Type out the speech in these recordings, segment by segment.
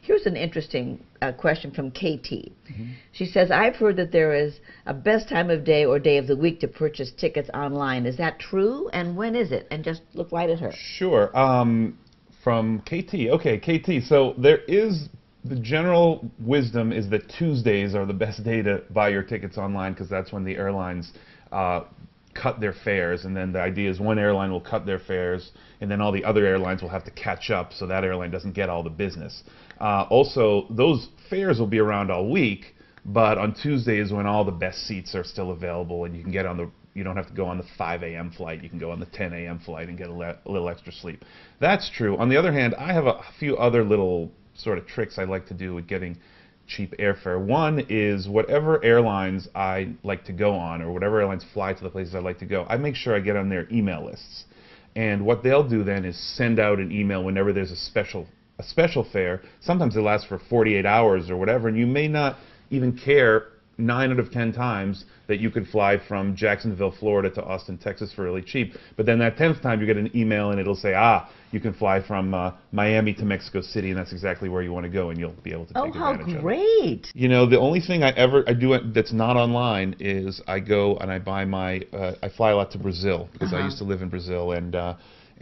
Here's an interesting question from KT. She says, I've heard that there is a best time of day or day of the week to purchase tickets online. Is that true? And when is it? And just look right at her. Sure. From KT. Okay, KT. So there is, the general wisdom is that Tuesdays are the best day to buy your tickets online because that's when the airlines cut their fares, and then the idea is one airline will cut their fares and then all the other airlines will have to catch up so that airline doesn't get all the business. Also, those fares will be around all week, but on Tuesday is when all the best seats are still available and you can get on the, you don't have to go on the 5 a.m. flight, you can go on the 10 a.m. flight and get a little extra sleep. That's true. On the other hand, I have a few other little sort of tricks I like to do with getting cheap airfare. One is whatever airlines I like to go on, or whatever airlines fly to the places I like to go, I make sure I get on their email lists. And what they'll do then is send out an email whenever there's a special fare. Sometimes it lasts for 48 hours or whatever, and you may not even care 9 out of 10 times that you could fly from Jacksonville, Florida to Austin, Texas for really cheap. But then that 10th time you get an email and it'll say, you can fly from Miami to Mexico City, and that's exactly where you want to go, and you'll be able to take advantage of it. Oh, how great! You know, the only thing I do that's not online is I go and I buy my, I fly a lot to Brazil because I used to live in Brazil and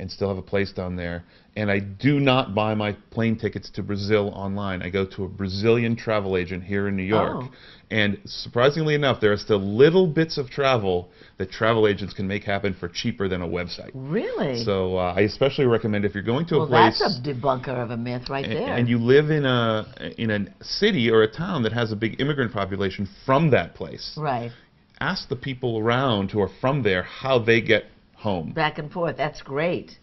still have a place down there. And I do not buy my plane tickets to Brazil online. I go to a Brazilian travel agent here in New York. And surprisingly enough, there are still little bits of travel that travel agents can make happen for cheaper than a website. Really? So I especially recommend if you're going to a place... Well, that's a debunker of a myth right there. And you live in a city or a town that has a big immigrant population from that place. Right. Ask the people around who are from there how they get home. Back and forth. That's great.